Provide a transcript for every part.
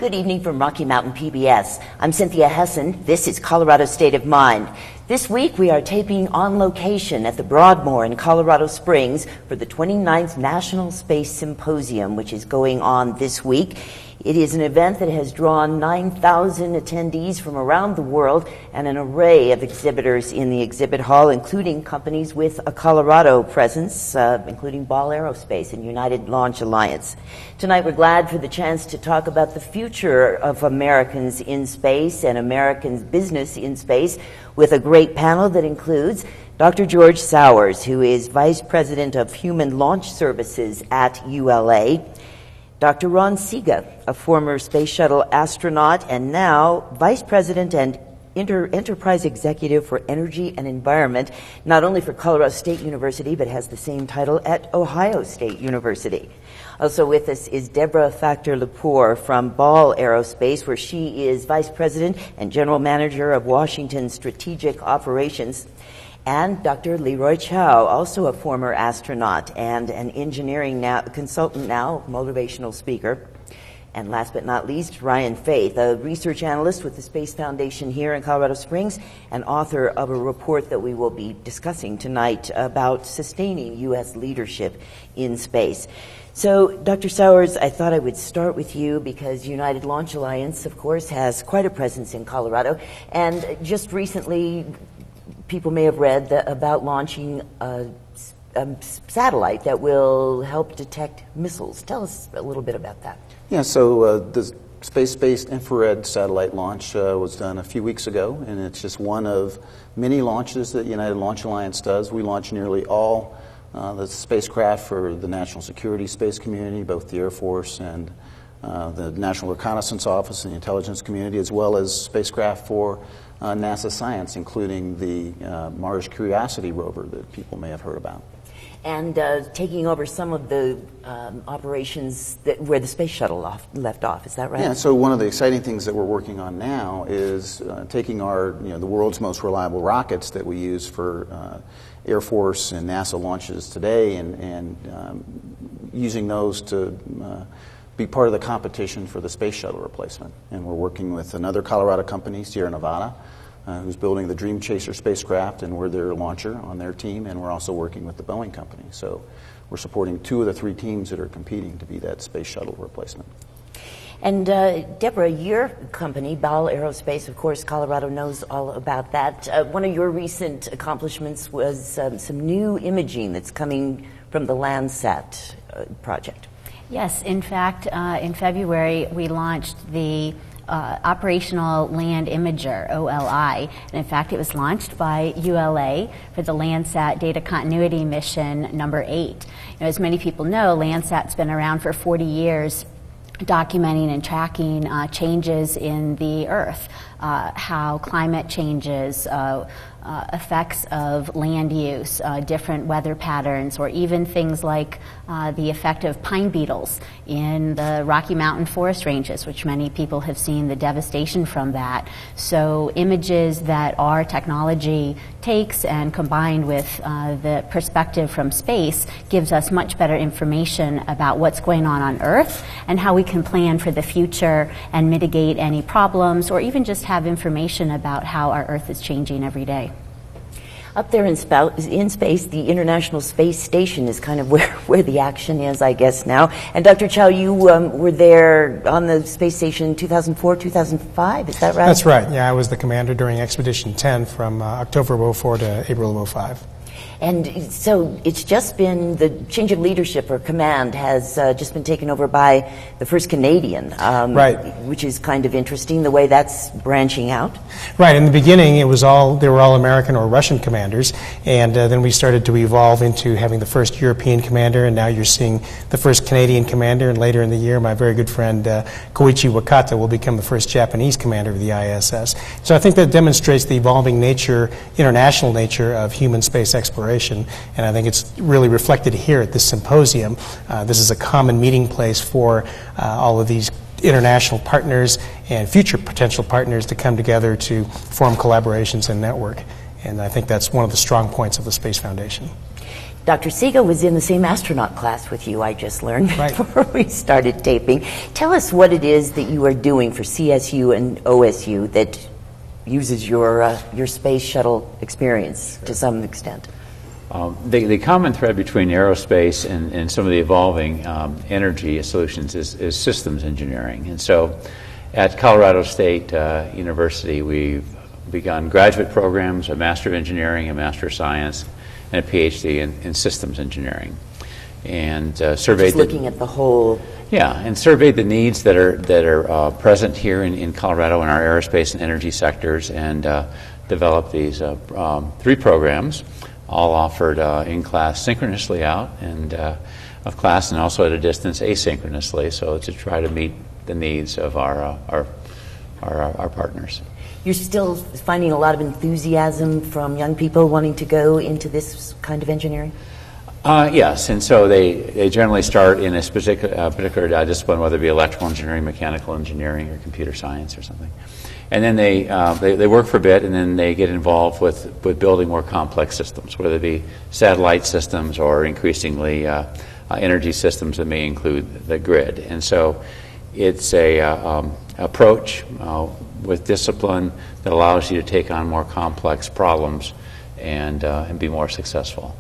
Good evening from Rocky Mountain PBS. I'm Cynthia Hessin. This is Colorado State of Mind. This week we are taping on location at the Broadmoor in Colorado Springs for the 29th National Space Symposium, which is going on this week. It is an event that has drawn 9,000 attendees from around the world and an array of exhibitors in the exhibit hall, including companies with a Colorado presence, including Ball Aerospace and United Launch Alliance. Tonight we're glad for the chance to talk about the future of Americans in space and Americans' business in space with a great panel that includes Dr. George Sowers, who is Vice President of Human Launch Services at ULA, Dr. Ron Sega, a former space shuttle astronaut and now Vice President and Enterprise Executive for Energy and Environment, not only for Colorado State University, but has the same title at Ohio State University. Also with us is Debra Facktor Lepore from Ball Aerospace, where she is Vice President and General Manager of Washington Strategic Operations. And Dr. Leroy Chiao, also a former astronaut and an engineering consultant now, motivational speaker. And last but not least, Ryan Faith, a research analyst with the Space Foundation here in Colorado Springs and author of a report that we will be discussing tonight about sustaining U.S. leadership in space. So, Dr. Sowers, I thought I would start with you because United Launch Alliance, of course, has quite a presence in Colorado. And just recently, people may have read about launching a satellite that will help detect missiles. Tell us a little bit about that. Yeah, so the space-based infrared satellite launch was done a few weeks ago, and it's just one of many launches that United Launch Alliance does. We launch nearly all the spacecraft for the national security space community, both the Air Force and the National Reconnaissance Office and the intelligence community, as well as spacecraft for NASA science, including the Mars Curiosity rover that people may have heard about. And taking over some of the operations where the space shuttle left off, is that right? Yeah, so one of the exciting things that we're working on now is taking the world's most reliable rockets that we use for Air Force and NASA launches today and using those to be part of the competition for the space shuttle replacement. And we're working with another Colorado company, Sierra Nevada, who's building the Dream Chaser spacecraft, and we're their launcher on their team, and we're also working with the Boeing company. So we're supporting two of the three teams that are competing to be that space shuttle replacement. And Debra, your company, Ball Aerospace, of course, Colorado knows all about that. One of your recent accomplishments was some new imaging that's coming from the Landsat project. Yes, in fact, in February we launched the Operational Land Imager, OLI, and in fact it was launched by ULA for the Landsat Data Continuity Mission number 8. As many people know, Landsat's been around for 40 years documenting and tracking changes in the Earth, how climate changes, effects of land use, different weather patterns, or even things like the effect of pine beetles in the Rocky Mountain forest ranges, which many people have seen the devastation from that. So images that our technology takes and combined with the perspective from space gives us much better information about what's going on Earth and how we can plan for the future and mitigate any problems, or even just have information about how our Earth is changing every day. Up there in space, the International Space Station is kind of where the action is, I guess, now. And Dr. Chiao, you were there on the space station 2004, 2005, is that right? That's right, yeah, I was the commander during Expedition 10 from October of 2004 to April of 2005. And so it's just been, the change of leadership or command has just been taken over by the first Canadian, right, which is kind of interesting, the way that's branching out. Right, in the beginning they were all American or Russian commanders, and then we started to evolve into having the first European commander, and now you're seeing the first Canadian commander, and later in the year my very good friend Koichi Wakata will become the first Japanese commander of the ISS. So I think that demonstrates the evolving nature, international nature of human space exploration. And I think it's really reflected here at this symposium. This is a common meeting place for all of these international partners and future potential partners to come together to form collaborations and network. And I think that's one of the strong points of the Space Foundation. Dr. Sega was in the same astronaut class with you, I just learned, Right. before we started taping. Tell us what it is that you are doing for CSU and OSU that uses your space shuttle experience to some extent. The common thread between aerospace and some of the evolving energy solutions is systems engineering. And so at Colorado State University, we've begun graduate programs, a Master of Engineering, a Master of Science, and a PhD in systems engineering. And surveyed just looking at the whole. Yeah, and surveyed the needs that are present here in Colorado in our aerospace and energy sectors, and developed these 3 programs, all offered in class synchronously out and of class, and also at a distance asynchronously, so to try to meet the needs of our partners. You're still finding a lot of enthusiasm from young people wanting to go into this kind of engineering? Yes, and so they generally start in a particular discipline, whether it be electrical engineering, mechanical engineering, or computer science or something. And then they work for a bit, and then they get involved with building more complex systems, whether it be satellite systems or increasingly energy systems that may include the grid. And so it's a approach with discipline that allows you to take on more complex problems and be more successful.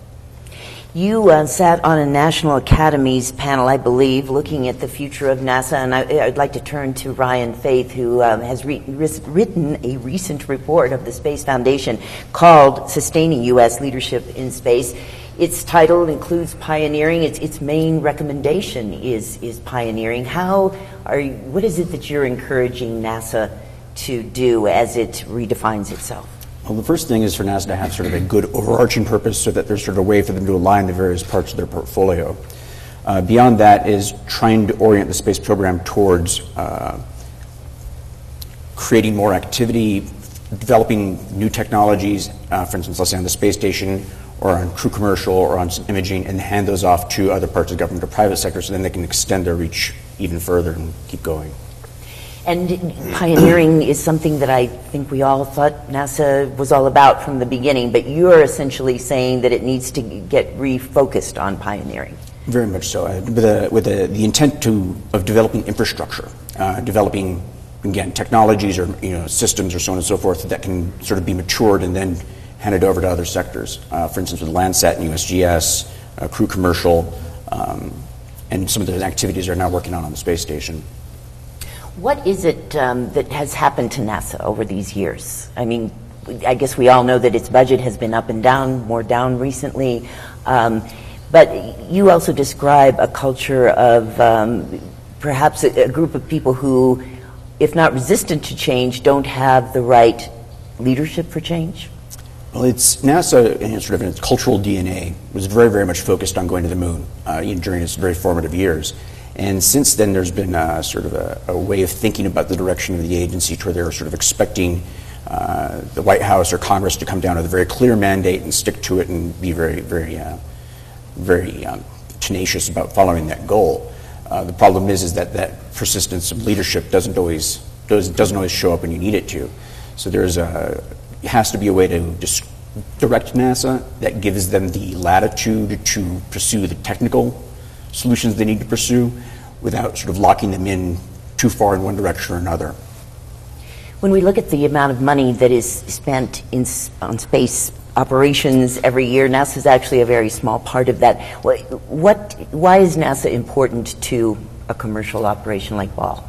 You sat on a National Academies panel, I believe, looking at the future of NASA, and I'd like to turn to Ryan Faith, who has written a recent report of the Space Foundation called Sustaining U.S. Leadership in Space. Its title includes pioneering. Its main recommendation is pioneering. What is it that you're encouraging NASA to do as it redefines itself? Well, the first thing is for NASA to have sort of a good overarching purpose so that there's sort of a way for them to align the various parts of their portfolio. Beyond that is trying to orient the space program towards creating more activity, developing new technologies, for instance, let's say on the space station or on crew commercial or on some imaging, and hand those off to other parts of the government or private sector so then they can extend their reach even further and keep going. And pioneering is something that I think we all thought NASA was all about from the beginning, but you're essentially saying that it needs to get refocused on pioneering. Very much so, with the intent of developing infrastructure, developing, again, technologies or systems or so on and so forth that can sort of be matured and then handed over to other sectors. For instance, with Landsat and USGS, crew commercial, and some of the activities they're now working on the space station. What is it that has happened to NASA over these years? I mean, I guess we all know that its budget has been up and down, more down recently. But you also describe a culture of perhaps a group of people who, if not resistant to change, don't have the right leadership for change? Well, NASA, in its cultural DNA, was very, very much focused on going to the moon during its very formative years. And since then, there's been a way of thinking about the direction of the agency to where they're sort of expecting the White House or Congress to come down with a very clear mandate and stick to it and be very, very, very tenacious about following that goal. The problem is that persistence of leadership doesn't always show up when you need it to. So it has to be a way to just direct NASA that gives them the latitude to pursue the technical solutions they need to pursue without sort of locking them in too far in one direction or another. When we look at the amount of money that is spent on space operations every year, NASA is actually a very small part of that. Why is NASA important to a commercial operation like Ball?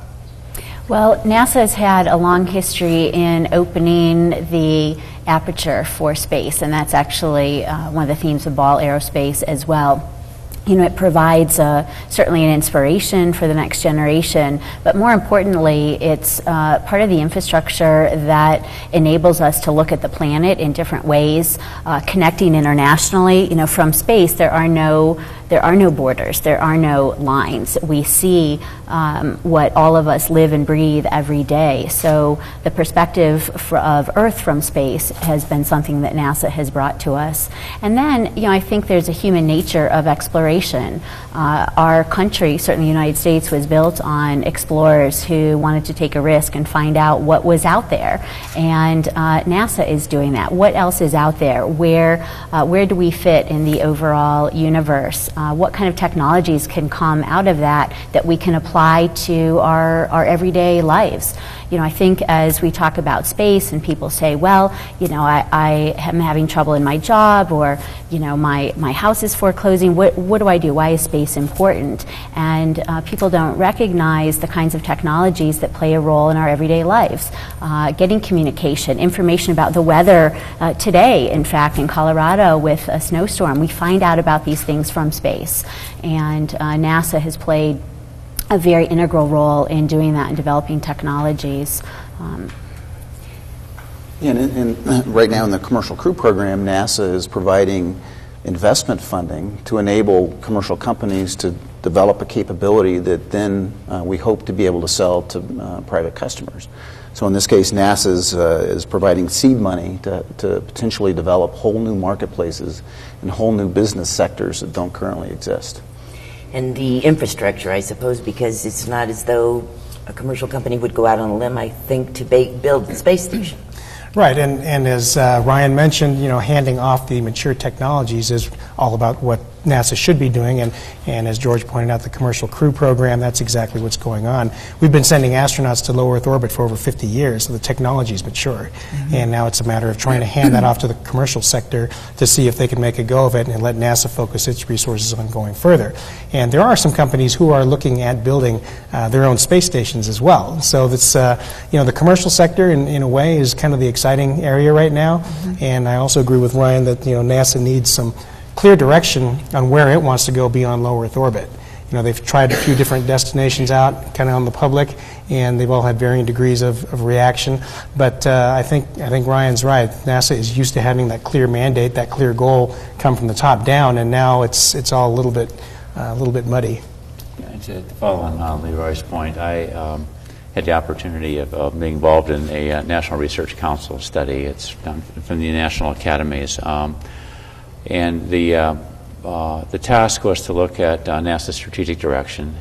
Well, NASA has had a long history in opening the aperture for space, and that's actually one of the themes of Ball Aerospace as well. It provides certainly an inspiration for the next generation, but more importantly, it's part of the infrastructure that enables us to look at the planet in different ways, connecting internationally. From space, there are no borders, there are no lines. We see what all of us live and breathe every day. So the perspective of Earth from space has been something that NASA has brought to us. And then, I think there's a human nature of exploration exploration. Our country, certainly the United States, was built on explorers who wanted to take a risk and find out what was out there. And NASA is doing that. What else is out there? Where do we fit in the overall universe? What kind of technologies can come out of that we can apply to our everyday lives? You know, I think as we talk about space and people say, well, you know, I am having trouble in my job, or, you know, my house is foreclosing, what do I do? Why is space important? And people don't recognize the kinds of technologies that play a role in our everyday lives. Getting communication, information about the weather today, in fact, in Colorado with a snowstorm, we find out about these things from space. And NASA has played a very integral role in doing that and developing technologies. And right now in the Commercial Crew Program, NASA is providing investment funding to enable commercial companies to develop a capability that then we hope to be able to sell to private customers. So in this case, NASA is providing seed money to potentially develop whole new marketplaces and whole new business sectors that don't currently exist. And the infrastructure, I suppose, because it's not as though a commercial company would go out on a limb, I think, to build the space station. Right, and as Ryan mentioned, you know, handing off the mature technologies is all about what NASA should be doing, and as George pointed out, the Commercial Crew Program, that's exactly what's going on. We've been sending astronauts to low Earth orbit for over 50 years, so the technology is mature, and now it's a matter of trying to hand that off to the commercial sector to see if they can make a go of it and let NASA focus its resources on going further. And there are some companies who are looking at building their own space stations as well. So that's, you know, the commercial sector in a way is kind of the exciting area right now, and I also agree with Ryan that, you know, NASA needs some clear direction on where it wants to go beyond low Earth orbit. You know, they've tried a few different destinations out, kind of on the public, and they've all had varying degrees of reaction. But I think Ryan's right. NASA is used to having that clear mandate, that clear goal come from the top down, and now it's all a little bit muddy. Yeah, to follow on Leroy's point, I had the opportunity of being involved in a National Research Council study. It's done from the National Academies. And the task was to look at NASA's strategic direction.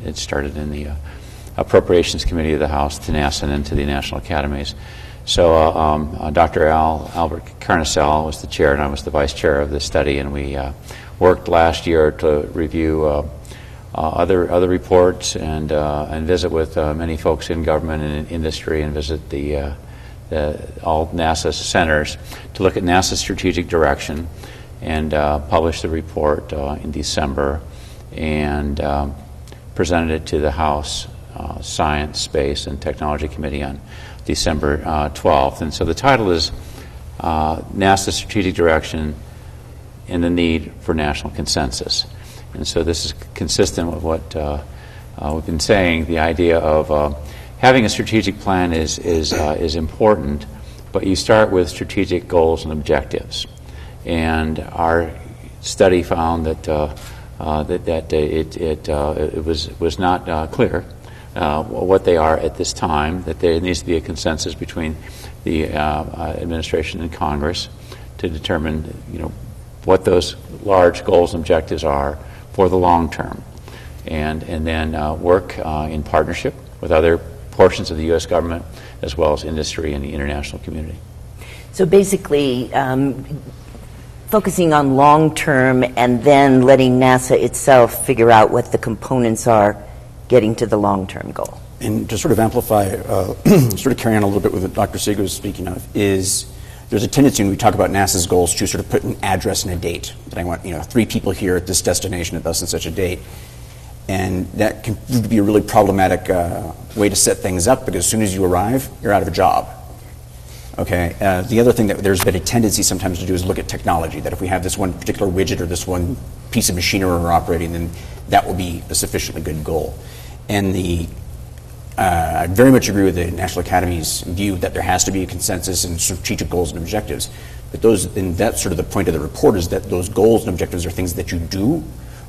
It started in the Appropriations Committee of the House to NASA and then to the National Academies. So Dr. Albert Carnicel was the chair and I was the vice chair of the study, and we worked last year to review other reports and visit with many folks in government and in industry and visit all NASA centers to look at NASA's strategic direction, and published the report in December and presented it to the House Science, Space, and Technology Committee on December 12th. And so the title is NASA's Strategic Direction and the Need for National Consensus. And so this is consistent with what we've been saying. The idea of having a strategic plan is important, but you start with strategic goals and objectives. And our study found that it was not clear what they are at this time. That there needs to be a consensus between the administration and Congress to determine, you know, what those large goals and objectives are for the long term, and then work in partnership with other portions of the U.S. government as well as industry and the international community. So basically, focusing on long-term and then letting NASA itself figure out what the components are getting to the long-term goal. And to sort of amplify, sort of carry on a little bit with what Dr. Sega was speaking of, is there's a tendency when we talk about NASA's goals to sort of put an address and a date. That I want, 3 people here at this destination at thus and such a date. And that can prove to be a really problematic way to set things up, because as soon as you arrive, you're out of a job. Okay. The other thing that there's been a tendency sometimes to do is look at technology, that if we have this one particular widget or this one piece of machinery we're operating, then that will be a sufficiently good goal. And I very much agree with the National Academy's view that there has to be a consensus and strategic goals and objectives. But that's sort of the point of the report, is that those goals and objectives are things that you do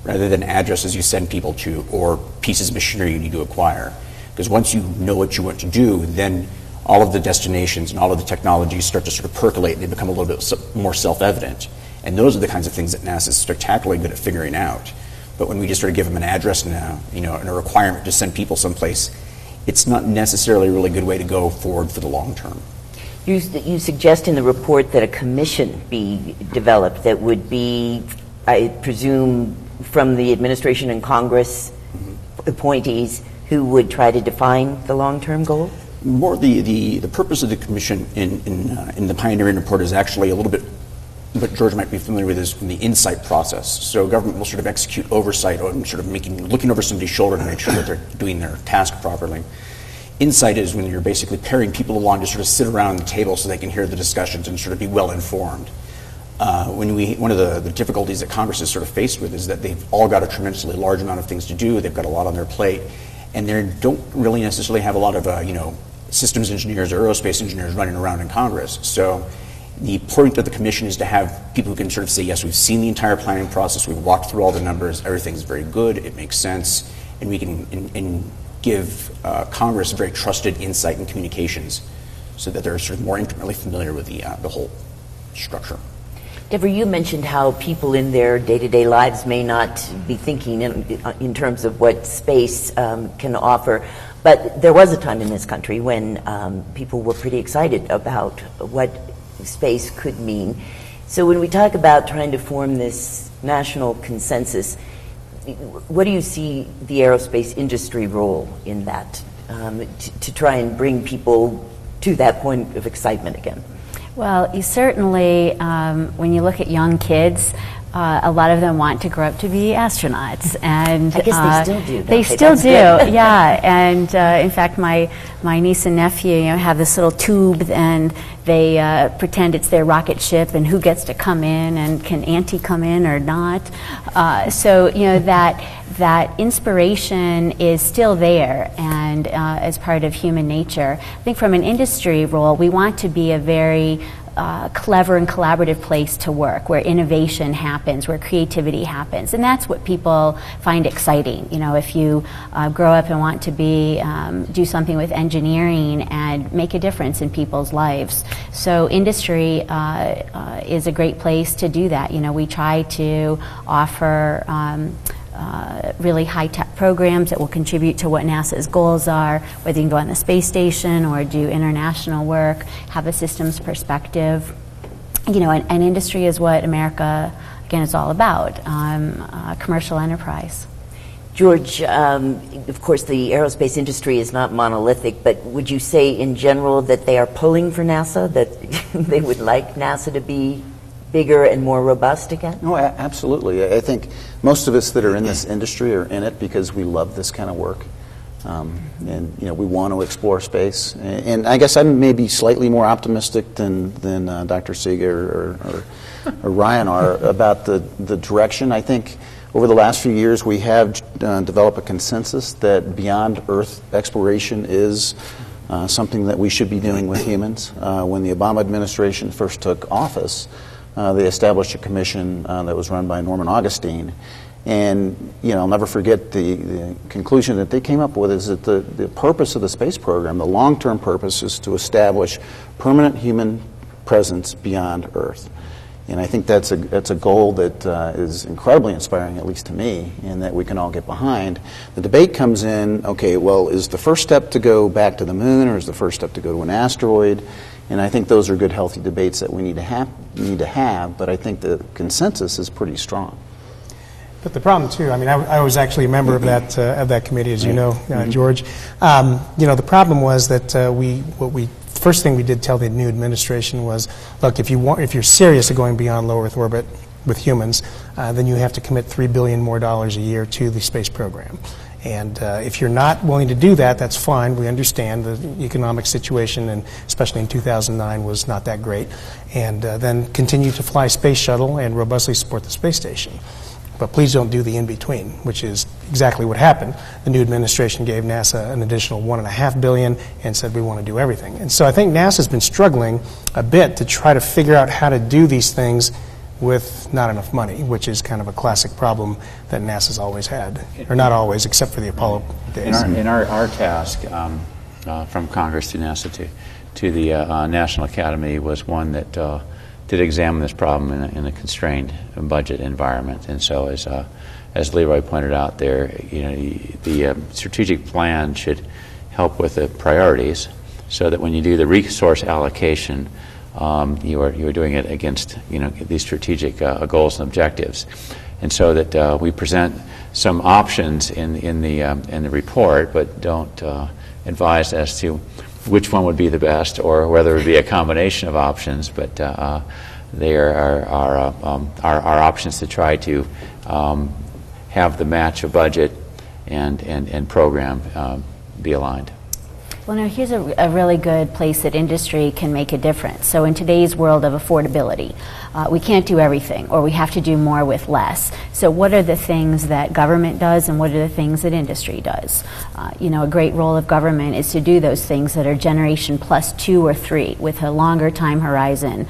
rather than addresses you send people to or pieces of machinery you need to acquire. Because once you know what you want to do, then all of the destinations and all of the technologies start to sort of percolate and they become a little bit more self-evident. And those are the kinds of things that NASA is spectacularly good at figuring out. But when we just sort of give them an address now, and a requirement to send people someplace, it's not necessarily a really good way to go forward for the long term. You suggest in the report that a commission be developed that would be, I presume, from the administration and Congress appointees who would try to define the long-term goal? More the purpose of the commission in the pioneering report is actually a little bit what George might be familiar with is from the insight process. So government will sort of execute oversight and sort of looking over somebody's shoulder to make sure that they're doing their task properly. Insight is when you're basically pairing people along to sort of sit around the table so they can hear the discussions and sort of be well informed. One of the difficulties that Congress is sort of faced with is that they've all got a tremendously large amount of things to do. They've got a lot on their plate, and they don't really necessarily have a lot of systems engineers or aerospace engineers running around in Congress. So the point of the commission is to have people who can sort of say, yes, we've seen the entire planning process, we've walked through all the numbers, everything's very good, it makes sense, and we can give Congress very trusted insight and communications so that they're sort of more intimately familiar with the whole structure. Debra, you mentioned how people in their day-to-day lives may not be thinking in terms of what space can offer, but there was a time in this country when people were pretty excited about what space could mean. So when we talk about trying to form this national consensus, what do you see the aerospace industry role in that, to try and bring people to that point of excitement again? Well, you certainly, when you look at young kids, a lot of them want to grow up to be astronauts, and I guess they still do. They still do, yeah. And in fact, my niece and nephew, have this little tube, and they pretend it's their rocket ship, and who gets to come in, and can Auntie come in or not? So that inspiration is still there, and as part of human nature. I think from an industry role, we want to be a very clever and collaborative place to work, where innovation happens, where creativity happens, and that's what people find exciting. If you grow up and want to do something with engineering and make a difference in people's lives. So industry is a great place to do that. We try to offer really high-tech programs that will contribute to what NASA's goals are, whether you can go on the space station or do international work, have a systems perspective. And industry is what America, again, is all about, commercial enterprise. George, of course, the aerospace industry is not monolithic, but would you say in general that they are pulling for NASA, that they would like NASA to be bigger and more robust again? No, absolutely. I think most of us that are in this industry are in it because we love this kind of work. And we want to explore space. And I guess I'm maybe slightly more optimistic than Dr. Sega or Ryan are about the direction. I think over the last few years we have developed a consensus that beyond Earth exploration is something that we should be doing with humans. When the Obama administration first took office, they established a commission that was run by Norman Augustine. And, I'll never forget the conclusion that they came up with is that the purpose of the space program, the long-term purpose, is to establish permanent human presence beyond Earth. And I think that's a goal that is incredibly inspiring, at least to me, and that we can all get behind. The debate comes in, okay, well, is the first step to go back to the moon, or is the first step to go to an asteroid? And I think those are good, healthy debates that we need to have. But I think the consensus is pretty strong. But the problem too, I was actually a member of that committee, as you know, George. The problem was that first thing we did tell the new administration was, look, if you're serious about going beyond low Earth orbit with humans, then you have to commit $3 billion more a year to the space program. And if you're not willing to do that, that's fine. We understand the economic situation, and especially in 2009, was not that great. And then continue to fly space shuttle and robustly support the space station. But please don't do the in-between, which is exactly what happened. The new administration gave NASA an additional $1.5 billion and said we want to do everything. And so I think NASA's been struggling a bit to try to figure out how to do these things with not enough money, which is kind of a classic problem that NASA's always had. Or not always, except for the Apollo days. In our task from Congress to NASA to the National Academy was one that did examine this problem in a constrained budget environment. And so, as Leroy pointed out there, the strategic plan should help with the priorities, so that when you do the resource allocation, you are doing it against these strategic goals and objectives, and so that we present some options in the report, but don't advise as to which one would be the best or whether it would be a combination of options. But they are options to try to have the match of budget and program be aligned. Well, now here's a really good place that industry can make a difference. So in today's world of affordability, we can't do everything, or we have to do more with less. So what are the things that government does, and what are the things that industry does? A great role of government is to do those things that are generation plus 2 or 3, with a longer time horizon,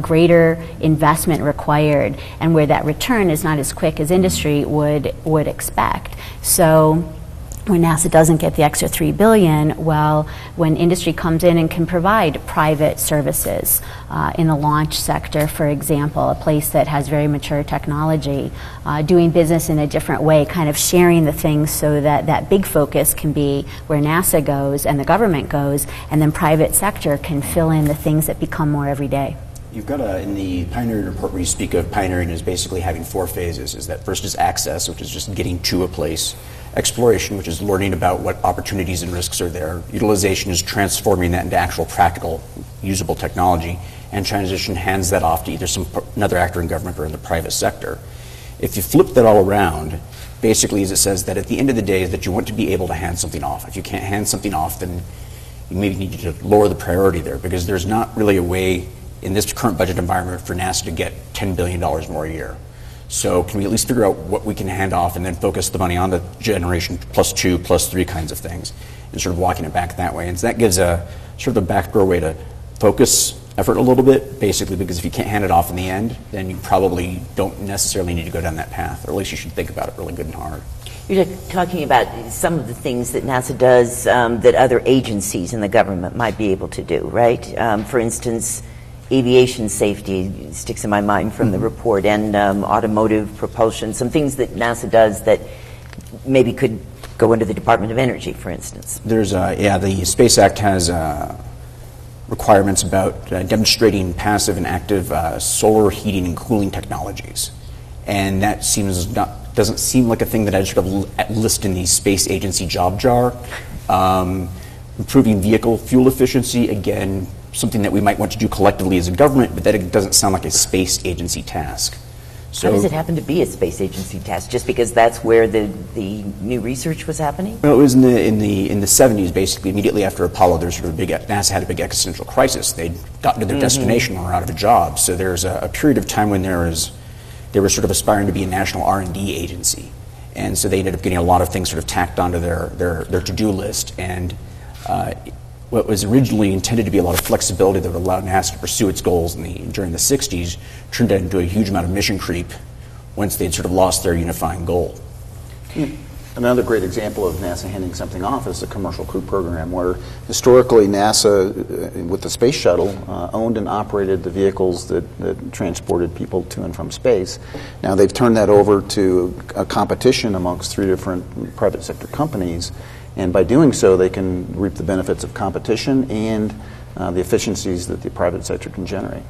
greater investment required, and where that return is not as quick as industry would expect. So when NASA doesn't get the extra $3 billion, well, when industry comes in and can provide private services in the launch sector, for example, a place that has very mature technology, doing business in a different way, kind of sharing the things so that that big focus can be where NASA goes and the government goes, and then private sector can fill in the things that become more everyday. You've got in the pioneering report where you speak of pioneering as basically having 4 phases. Is that first is access, which is just getting to a place. Exploration, which is learning about what opportunities and risks are there. Utilization is transforming that into actual practical, usable technology. And transition hands that off to either another actor in government or in the private sector. If you flip that all around, basically as it says that at the end of the day is that you want to be able to hand something off. If you can't hand something off, then you maybe need to lower the priority there, because there's not really a way in this current budget environment for NASA to get $10 billion more a year. So can we at least figure out what we can hand off and then focus the money on the generation plus 2, plus 3 kinds of things, and sort of walking it back that way. And so that gives a sort of a backdoor way to focus effort a little bit, basically, because if you can't hand it off in the end, then you probably don't necessarily need to go down that path, or at least you should think about it really good and hard. You're talking about some of the things that NASA does that other agencies in the government might be able to do, right? For instance, aviation safety sticks in my mind from the report, and automotive propulsion, some things that NASA does that maybe could go into the Department of Energy, for instance. There's, the Space Act has requirements about demonstrating passive and active solar heating and cooling technologies. And that doesn't seem like a thing that I'd sort of list in the space agency job jar. Improving vehicle fuel efficiency, again, something that we might want to do collectively as a government, but that it doesn't sound like a space agency task. So, how does it happen to be a space agency task? Just because that's where the new research was happening? Well, it was in the 70s, basically, immediately after Apollo. There's sort of NASA had a big existential crisis. They'd gotten to their destination and were out of a job. So there's a period of time when they were sort of aspiring to be a national R&D agency, and so they ended up getting a lot of things sort of tacked onto their to-do list. And what was originally intended to be a lot of flexibility that would allow NASA to pursue its goals during the 60s turned into a huge amount of mission creep once they'd sort of lost their unifying goal. Another great example of NASA handing something off is the Commercial Crew Program, where historically NASA, with the Space Shuttle, owned and operated the vehicles that transported people to and from space. Now they've turned that over to a competition amongst 3 different private sector companies, and by doing so they can reap the benefits of competition and the efficiencies that the private sector can generate.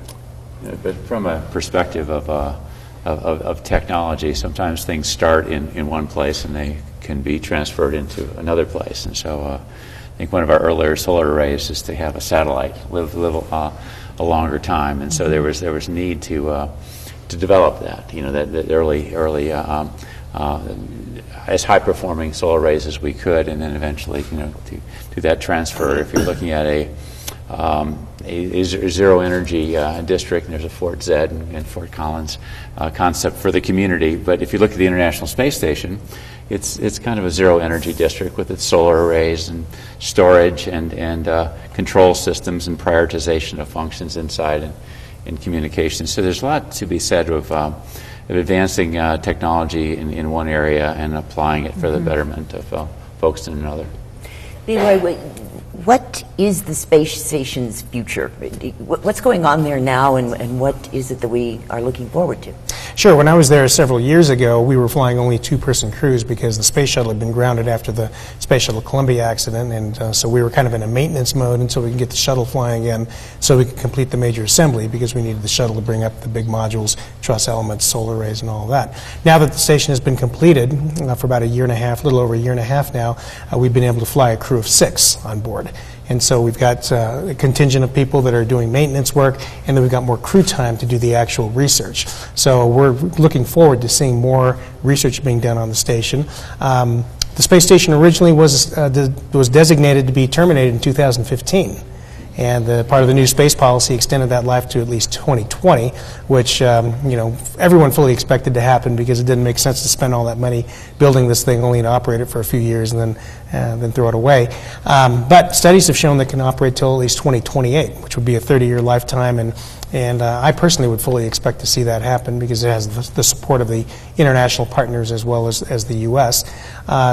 Yeah, but from a perspective of technology, sometimes things start in one place and they can be transferred into another place. And so I think one of our earlier solar arrays is to have a satellite live a longer time. And so there was need to develop that, that early as high-performing solar arrays as we could, and then eventually, to do that transfer. If you're looking at a zero-energy district, and there's a Fort Z and Fort Collins concept for the community. But if you look at the International Space Station, it's kind of a zero-energy district with its solar arrays and storage and control systems and prioritization of functions inside and communication. So there's a lot to be said of advancing technology in one area and applying it for the betterment of folks in another. Leroy, what is the space station's future? What's going on there now, and what is it that we are looking forward to? Sure. When I was there several years ago, we were flying only two-person crews because the space shuttle had been grounded after the Space Shuttle Columbia accident, and so we were kind of in a maintenance mode until we could get the shuttle flying again so we could complete the major assembly, because we needed the shuttle to bring up the big modules, truss elements, solar arrays, and all of that. Now that the station has been completed for about a year and a half, a little over a year and a half now, we've been able to fly a crew of 6 on board. And so we've got a contingent of people that are doing maintenance work, and then we've got more crew time to do the actual research. So we're looking forward to seeing more research being done on the station. The space station originally was designated to be terminated in 2015. And part of the new space policy extended that life to at least 2020, which everyone fully expected to happen, because it didn't make sense to spend all that money building this thing only to operate it for a few years and then throw it away. But studies have shown that it can operate till at least 2028, which would be a 30-year lifetime, and I personally would fully expect to see that happen, because it has the support of the international partners as well as the U.S.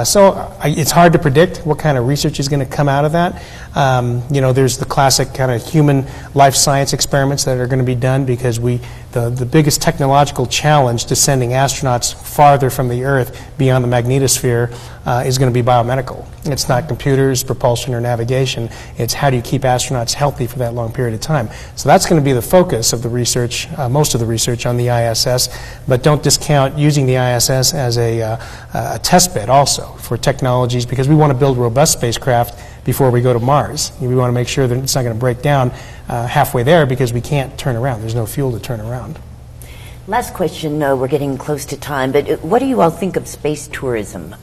So it's hard to predict what kind of research is going to come out of that. There's the classic kind of human life science experiments that are going to be done, because the biggest technological challenge to sending astronauts farther from the Earth beyond the magnetosphere is going to be biomedical. It's not computers, propulsion, or navigation. It's how do you keep astronauts healthy for that long period of time. So that's going to be the focus of the research, most of the research on the ISS, but don't discount using the ISS as a test bed also for technologies, because we want to build robust spacecraft before we go to Mars. We want to make sure that it's not going to break down halfway there, because we can't turn around. There's no fuel to turn around. Last question, we're getting close to time, but what do you all think of space tourism?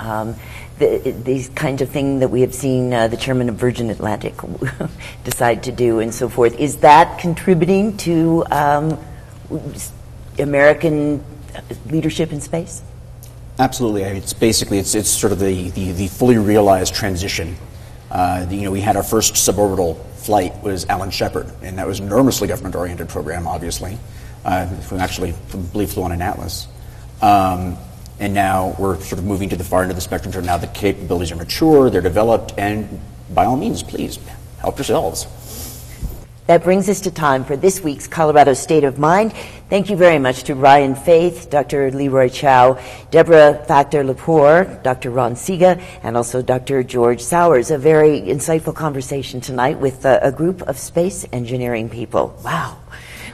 These kinds of things that we have seen the chairman of Virgin Atlantic decide to do and so forth. Is that contributing to American leadership in space? Absolutely. I mean, it's sort of the fully realized transition. We had our first suborbital flight was Alan Shepard, and that was an enormously government-oriented program, obviously. Who actually flew on an Atlas. And now we're sort of moving to the far end of the spectrum, so now the capabilities are mature, they're developed, and by all means, please, help yourselves. That brings us to time for this week's Colorado State of Mind. Thank you very much to Ryan Faith, Dr. Leroy Chiao, Debra Facktor Lepore, Dr. Ron Sega, and also Dr. George Sowers. A very insightful conversation tonight with a group of space engineering people. Wow.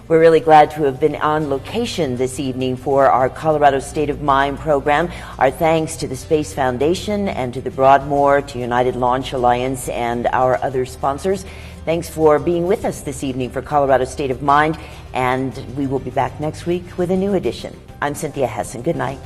We're really glad to have been on location this evening for our Colorado State of Mind program. Our thanks to the Space Foundation and to the Broadmoor, to United Launch Alliance, and our other sponsors. Thanks for being with us this evening for Colorado State of Mind, and we will be back next week with a new edition. I'm Cynthia Hessin. Good night.